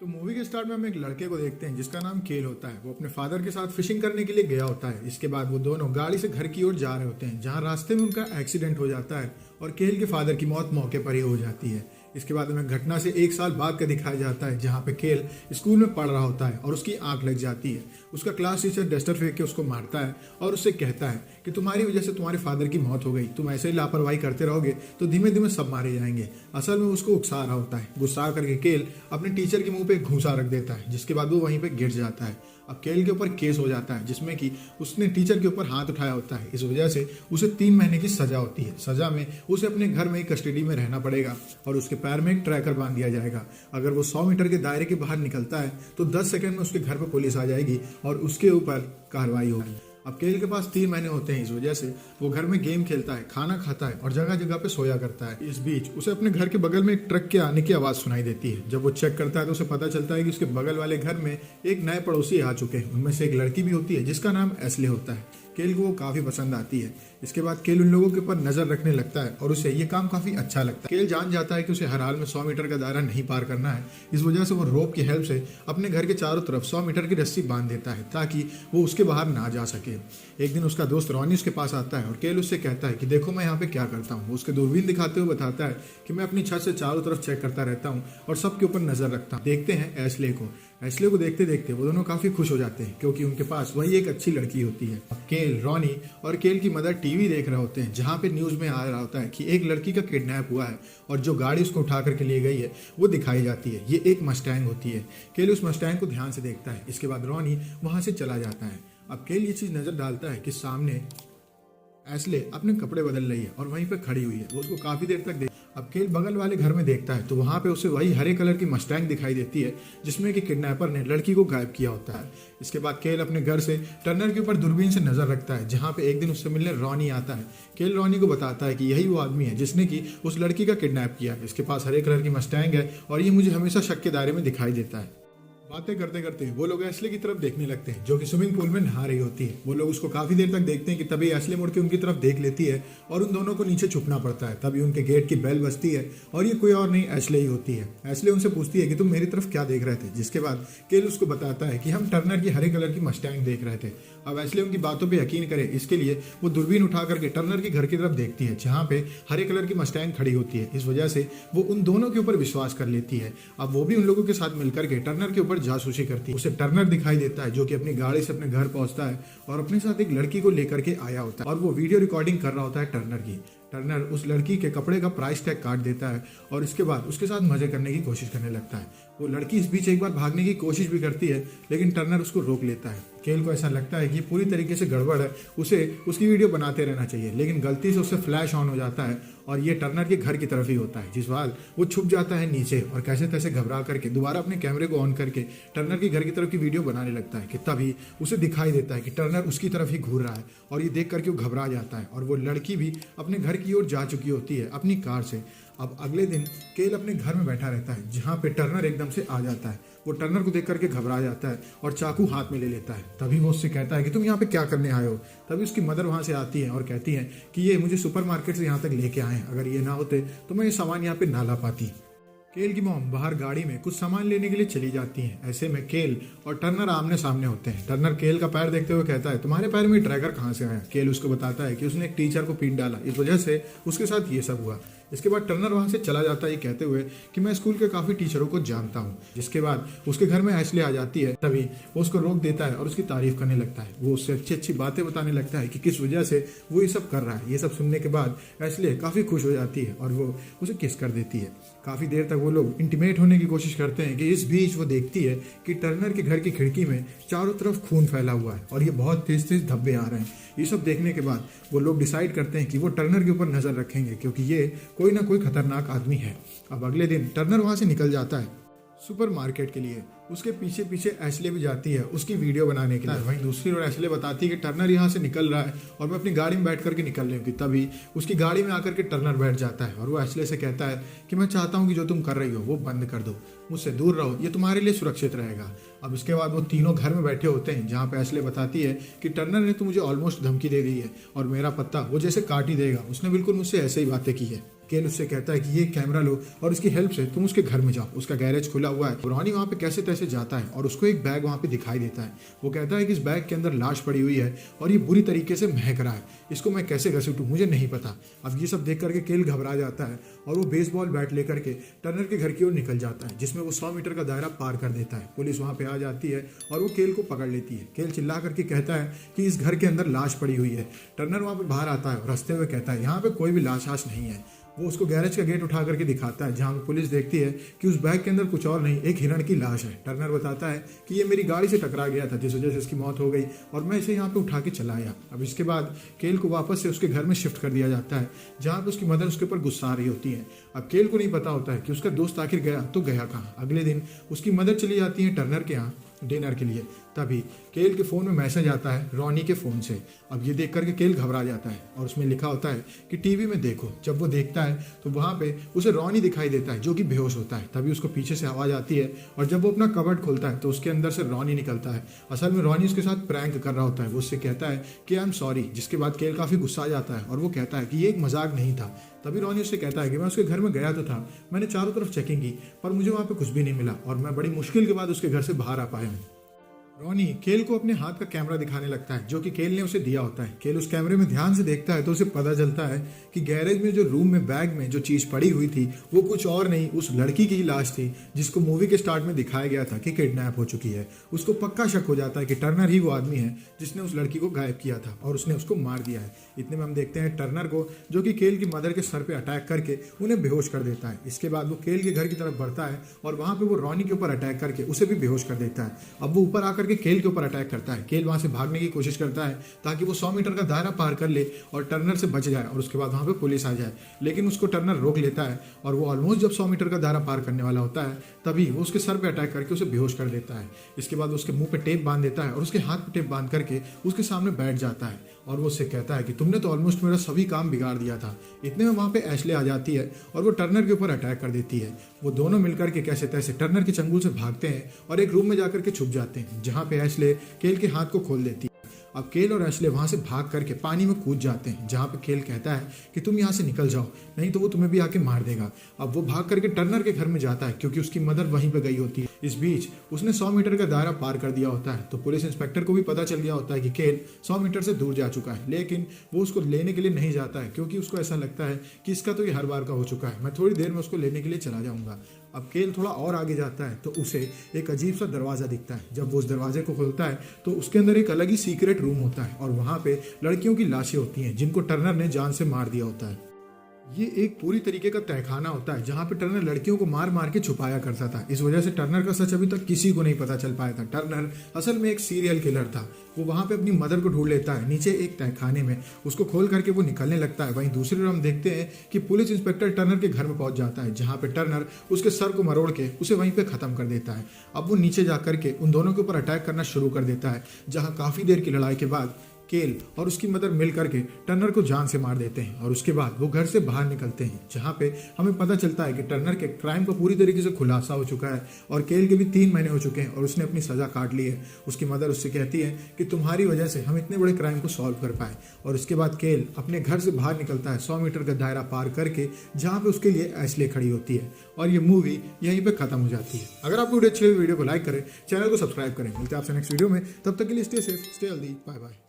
तो मूवी के स्टार्ट में हम एक लड़के को देखते हैं जिसका नाम केल होता है। वो अपने फादर के साथ फिशिंग करने के लिए गया होता है। इसके बाद वो दोनों गाड़ी से घर की ओर जा रहे होते हैं, जहाँ रास्ते में उनका एक्सीडेंट हो जाता है और केल के फादर की मौत मौके पर ही हो जाती है। इसके बाद हमें घटना से 1 साल बाद का दिखाया जाता है, जहाँ पे केल स्कूल में पढ़ रहा होता है और उसकी आंख लग जाती है। उसका क्लास टीचर डस्टर फेंक के उसको मारता है और उससे कहता है कि तुम्हारी वजह से तुम्हारे फादर की मौत हो गई, तुम ऐसे ही लापरवाही करते रहोगे तो धीमे धीमे सब मारे जाएंगे। असल में उसको उकसा रहा होता है। गुस्सा करके केल अपने टीचर के मुंह पे घूंसा रख देता है, जिसके बाद वो वहीं पे गिर जाता है। अब केल के ऊपर केस हो जाता है, जिसमें कि उसने टीचर के ऊपर हाथ उठाया होता है। इस वजह से उसे 3 महीने की सजा होती है। सजा में उसे अपने घर में ही कस्टडी में रहना पड़ेगा और उसके पैर में एक ट्रैकर बांध दिया जाएगा। अगर वो 100 मीटर के दायरे के बाहर निकलता है तो 10 सेकंड में उसके घर पर पुलिस आ जाएगी और उसके ऊपर कार्रवाई होगी। अब केल के पास 3 महीने होते हैं। इस वजह से वो घर में गेम खेलता है, खाना खाता है और जगह जगह पे सोया करता है। इस बीच उसे अपने घर के बगल में एक ट्रक के आने की आवाज़ सुनाई देती है। जब वो चेक करता है तो उसे पता चलता है कि उसके बगल वाले घर में एक नए पड़ोसी आ चुके हैं। उनमें से एक लड़की भी होती है जिसका नाम एस्ले होता है। केल को वो काफ़ी पसंद आती है। इसके बाद केल उन लोगों के ऊपर नज़र रखने लगता है और उसे ये काम काफ़ी अच्छा लगता है। केल जान जाता है कि उसे हर हाल में 100 मीटर का दायरा नहीं पार करना है। इस वजह से वो रोप की हेल्प से अपने घर के चारों तरफ 100 मीटर की रस्सी बांध देता है ताकि वो उसके बाहर ना जा सके। एक दिन उसका दोस्त रॉनी उसके पास आता है और केल उससे कहता है कि देखो मैं यहाँ पे क्या करता हूँ। उसके दूरबीन दिखाते हुए बताता है कि मैं अपनी छत से चारों तरफ चेक करता रहता हूँ और सबके ऊपर नजर रखता हूँ। देखते हैं एस्ले को। एस्ले को देखते देखते वो दोनों काफी खुश हो जाते हैं क्योंकि उनके पास वही एक अच्छी लड़की होती है। केल, रॉनी और केल की मदर टीवी देख रहे होते हैं, जहाँ पे न्यूज में आ रहा होता है कि एक लड़की का किडनैप हुआ है और जो गाड़ी उसको उठा करके ले गई है वो दिखाई जाती है। ये एक मस्टैंग होती है। केल उस मस्टैंग को ध्यान से देखता है। इसके बाद रॉनी वहां से चला जाता है। अब केल ये चीज नजर डालता है कि सामने एस्ले अपने कपड़े बदल रही है और वहीं पे खड़ी हुई है। वो उसको काफी देर तक अब केल बगल वाले घर में देखता है तो वहां पे उसे वही हरे कलर की मस्टैंग दिखाई देती है जिसमें कि किडनैपर ने लड़की को गायब किया होता है। इसके बाद केल अपने घर से टर्नर के ऊपर दूरबीन से नजर रखता है, जहां पे एक दिन उससे मिलने रॉनी आता है। केल रॉनी को बताता है कि यही वो आदमी है जिसने कि उस लड़की का किडनैप किया। इसके पास हरे कलर की मस्टैंग है और ये मुझे हमेशा शक के दायरे में दिखाई देता है। बातें करते करते वो लोग एस्ले की तरफ देखने लगते हैं, जो कि स्विमिंग पूल में नहा रही होती है। वो लोग उसको काफी देर तक देखते हैं कि तभी एस्ले मुड़ के उनकी तरफ देख लेती है और उन दोनों को नीचे छुपना पड़ता है। तभी उनके गेट की बेल बजती है और ये कोई और नहीं एस्ले ही होती है। एस्ले उनसे पूछती है कि तुम मेरी तरफ क्या देख रहे थे, जिसके बाद केल उसको बताता है कि हम टर्नर की हरे कलर की मस्टैंग देख रहे थे। अब एस्ले उनकी बातों पर यकीन करे इसके लिए वो दूरबीन उठा करके टर्नर के घर की तरफ देखती है, जहाँ पे हरे कलर की मस्टैंग खड़ी होती है। इस वजह से वो उन दोनों के ऊपर विश्वास कर लेती है। अब वो भी उन लोगों के साथ मिलकर के टर्नर के ऊपर जासूसी करती है। उसे टर्नर दिखाई देता है जो कि अपनी गाड़ी से अपने घर पहुंचता है और अपने साथ एक लड़की को लेकर के आया होता है और वो वीडियो रिकॉर्डिंग कर रहा होता है टर्नर की। टर्नर उस लड़की के कपड़े का प्राइस टैग काट देता है और इसके बाद उसके साथ मजे करने की कोशिश करने लगता है। वो लड़की इस बीच एक बार भागने की कोशिश भी करती है, लेकिन टर्नर उसको रोक लेता है। केल को ऐसा लगता है कि पूरी तरीके से गड़बड़ है, उसे उसकी वीडियो बनाते रहना चाहिए, लेकिन गलती से उससे फ्लैश ऑन हो जाता है और ये टर्नर के घर की तरफ ही होता है। जिस बाद वो छुप जाता है नीचे और कैसे तैसे घबरा करके दोबारा अपने कैमरे को ऑन करके टर्नर के घर की तरफ की वीडियो बनाने लगता है कि तभी उसे दिखाई देता है कि टर्नर उसकी तरफ ही घूर रहा है और ये देख करके वो घबरा जाता है और वो लड़की भी अपने घर की ओर जा चुकी होती है अपनी कार से। अब अगले दिन केल अपने घर में बैठा रहता है, जहाँ पे टर्नर एकदम से आ जाता है। वो टर्नर को देख करके घबरा जाता है और चाकू हाथ में ले लेता है। तभी वो उससे कहता है कि तुम यहाँ पे क्या करने आए हो। तभी उसकी मदर वहाँ से आती है और कहती है कि ये मुझे सुपरमार्केट से यहाँ तक लेके आए हैं, अगर ये ना होते तो मैं ये सामान यहाँ पे ना ला पाती। केल की मॉम बाहर गाड़ी में कुछ सामान लेने के लिए चली जाती हैं। ऐसे में केल और टर्नर आमने सामने होते हैं। टर्नर केल का पैर देखते हुए कहता है तुम्हारे पैर में ट्रैकर कहाँ से आया। केल उसको बताता है कि उसने एक टीचर को पीट डाला, इस वजह से उसके साथ ये सब हुआ। इसके बाद टर्नर वहां से चला जाता है कहते हुए कि मैं स्कूल के काफी टीचरों को जानता हूँ। जिसके बाद उसके घर में एस्ले आ जाती है। तभी वो उसको रोक देता है और उसकी तारीफ करने लगता है। वो उससे अच्छी अच्छी बातें बताने लगता है कि किस वजह से वो ये सब कर रहा है। ये सब सुनने के बाद एस्ले काफी खुश हो जाती है और वो उसे किस कर देती है। काफी देर तक वो लोग इंटीमेट होने की कोशिश करते हैं कि इस बीच वो देखती है कि टर्नर के घर की खिड़की में चारों तरफ खून फैला हुआ है और ये बहुत तेज तेज धब्बे आ रहे हैं। ये सब देखने के बाद वो लोग डिसाइड करते हैं कि वो टर्नर के ऊपर नजर रखेंगे क्योंकि ये कोई ना कोई खतरनाक आदमी है। अब अगले दिन टर्नर वहां से निकल जाता है सुपरमार्केट के लिए। उसके पीछे पीछे एस्ले भी जाती है उसकी वीडियो बनाने के लिए। वहीं दूसरी ओर एस्ले बताती है कि टर्नर यहाँ से निकल रहा है और मैं अपनी गाड़ी में बैठ करके निकल रही हूँ। तभी उसकी गाड़ी में आकर के टर्नर बैठ जाता है और वो एस्ले से कहता है कि मैं चाहता हूँ कि जो तुम कर रही हो वो बंद कर दो, मुझसे दूर रहो, ये तुम्हारे लिए सुरक्षित रहेगा। अब इसके बाद वो तीनों घर में बैठे होते हैं, जहाँ पे एस्ले बताती है कि टर्नर ने तो मुझे ऑलमोस्ट धमकी दे दी है और मेरा पत्ता वो जैसे काट ही देगा, उसने बिल्कुल मुझसे ऐसे ही बातें की है। केल उससे कहता है कि ये कैमरा लो और इसकी हेल्प से तुम उसके घर में जाओ। उसका गैरेज खुला हुआ है। रॉनी वहाँ पे कैसे तैसे जाता है और उसको एक बैग वहाँ पे दिखाई देता है। वो कहता है कि इस बैग के अंदर लाश पड़ी हुई है और ये बुरी तरीके से महक रहा है, इसको मैं कैसे घसीटूं मुझे नहीं पता। अब ये सब देख करके केल घबरा जाता है और वो बेसबॉल बैट लेकर के टर्नर के घर की ओर निकल जाता है, जिसमें वो 100 मीटर का दायरा पार कर देता है। पुलिस वहाँ पे आ जाती है और वो केल को पकड़ लेती है। केल चिल्ला करके कहता है कि इस घर के अंदर लाश पड़ी हुई है। टर्नर वहाँ पे बाहर आता है और हंसते हुए कहता है यहाँ पे कोई भी लाश नहीं है। वो उसको गैरेज का गेट उठा करके दिखाता है, जहाँ पुलिस देखती है कि उस बैग के अंदर कुछ और नहीं, एक हिरण की लाश है। टर्नर बताता है कि ये मेरी गाड़ी से टकरा गया था, जिस वजह से इसकी मौत हो गई और मैं इसे यहाँ पे उठा के चला आया। अब इसके बाद केल को वापस से उसके घर में शिफ्ट कर दिया जाता है, जहाँ पे उसकी मदर उसके ऊपर गुस्सा आ रही होती है। अब केल को नहीं पता होता है कि उसका दोस्त आखिर गया तो गया कहाँ। अगले दिन उसकी मदर चली जाती है टर्नर के यहाँ डिनर के लिए। तभी केल के फ़ोन में मैसेज आता है रॉनी के फ़ोन से। अब ये देख करके केल घबरा जाता है और उसमें लिखा होता है कि टीवी में देखो। जब वो देखता है तो वहाँ पे उसे रॉनी दिखाई देता है जो कि बेहोश होता है। तभी उसको पीछे से आवाज़ आती है और जब वो अपना कबर्ड खोलता है तो उसके अंदर से रॉनी निकलता है। असल में रॉनी उसके साथ प्रैंक कर रहा होता है। वो उससे कहता है कि आई एम सॉरी, जिसके बाद केल काफ़ी गुस्सा आ जाता है और वो कहता है कि ये एक मजाक नहीं था। तभी रॉनी उससे कहता है कि मैं उसके घर में गया तो था, मैंने चारों तरफ चेकिंग की पर मुझे वहाँ पे कुछ भी नहीं मिला और मैं बड़ी मुश्किल के बाद उसके घर से बाहर आ पाया हूँ। रॉनी केल को अपने हाथ का कैमरा दिखाने लगता है जो कि केल ने उसे दिया होता है। केल उस कैमरे में ध्यान से देखता है तो उसे पता चलता है कि गैरेज में जो रूम में बैग में जो चीज़ पड़ी हुई थी वो कुछ और नहीं, उस लड़की की लाश थी जिसको मूवी के स्टार्ट में दिखाया गया था कि किडनैप हो चुकी है। उसको पक्का शक हो जाता है कि टर्नर ही वो आदमी है जिसने उस लड़की को गायब किया था और उसने उसको मार दिया है। इतने में हम देखते हैं टर्नर को जो कि केल की मदर के सर पे अटैक करके उन्हें बेहोश कर देता है। इसके बाद वो केल के घर की तरफ बढ़ता है और वहाँ पे वो रॉनी के ऊपर अटैक करके उसे भी बेहोश कर देता है। अब वो ऊपर आकर के केल के ऊपर अटैक करता है। केल वहां से भागने की कोशिश करता है ताकि वो 100 मीटर का दायरा पार कर ले और टर्नर से बच जाए और उसके बाद वहां पे पुलिस आ जाए, लेकिन उसको टर्नर रोक लेता है और वो ऑलमोस्ट जब 100 मीटर का दायरा पार करने वाला होता है तभी वो उसके सर पे अटैक करके उसे बेहोश कर देता है। इसके बाद उसके मुंह पे टेप बांध देता है और उसके हाथ पे टेप बांध करके उसके सामने बैठ जाता है और वो उससे कहता है कि तुमने तो ऑलमोस्ट मेरा सभी काम बिगाड़ दिया था। इतने में वहाँ पे एशले आ जाती है और वो टर्नर के ऊपर अटैक कर देती है। वो दोनों मिलकर के कैसे तैसे टर्नर के चंगुल से भागते हैं और एक रूम में जाकर के छुप जाते हैं, जहाँ पे एशले केल के हाथ को खोल देती है। अब केल और एशले वहाँ से भाग करके पानी में कूद जाते हैं, जहाँ पे केल कहता है कि तुम यहाँ से निकल जाओ नहीं तो वो तुम्हें भी आके मार देगा। अब वो भाग करके टर्नर के घर में जाता है क्योंकि उसकी मदर वहीं पे गई होती है। इस बीच उसने 100 मीटर का दायरा पार कर दिया होता है तो पुलिस इंस्पेक्टर को भी पता चल गया होता है कि केल 100 मीटर से दूर जा चुका है, लेकिन वो उसको लेने के लिए नहीं जाता है क्योंकि उसको ऐसा लगता है कि इसका तो ये हर बार का हो चुका है, मैं थोड़ी देर में उसको लेने के लिए चला जाऊंगा। अब केल थोड़ा और आगे जाता है तो उसे एक अजीब सा दरवाज़ा दिखता है। जब वो उस दरवाजे को खोलता है तो उसके अंदर एक अलग ही सीक्रेट रूम होता है और वहाँ पे लड़कियों की लाशें होती हैं जिनको टर्नर ने जान से मार दिया होता है। ये एक पूरी तरीके का तहखाना होता है जहाँ पे टर्नर लड़कियों को मार मार के छुपाया करता था। इस वजह से टर्नर का सच अभी तक किसी को नहीं पता चल पाया था। टर्नर असल में एक सीरियल किलर था। वो वहाँ पे अपनी मदर को ढूंढ लेता है नीचे एक तहखाने में, उसको खोल करके वो निकलने लगता है। वहीं दूसरी ओर हम देखते हैं कि पुलिस इंस्पेक्टर टर्नर के घर में पहुंच जाता है, जहाँ पे टर्नर उसके सर को मरोड़ के उसे वहीं पे खत्म कर देता है। अब वो नीचे जा करके उन दोनों के ऊपर अटैक करना शुरू कर देता है, जहाँ काफ़ी देर की लड़ाई के बाद केल और उसकी मदर मिल करके टर्नर को जान से मार देते हैं और उसके बाद वो घर से बाहर निकलते हैं, जहाँ पे हमें पता चलता है कि टर्नर के क्राइम का पूरी तरीके से खुलासा हो चुका है और केल के भी 3 महीने हो चुके हैं और उसने अपनी सज़ा काट ली है। उसकी मदर उससे कहती है कि तुम्हारी वजह से हम इतने बड़े क्राइम को सॉल्व कर पाए और उसके बाद केल अपने घर से बाहर निकलता है 100 मीटर का दायरा पार करके, जहाँ पे उसके लिए एशले खड़ी होती है और ये मूवी यहीं पर खत्म हो जाती है। अगर आपको वीडियो अच्छी लगी वीडियो को लाइक करें, चैनल को सब्सक्राइब करें। मिलते हैं आपसे नेक्स्ट वीडियो में, तब तक के लिए stay safe, stay healthy, bye bye.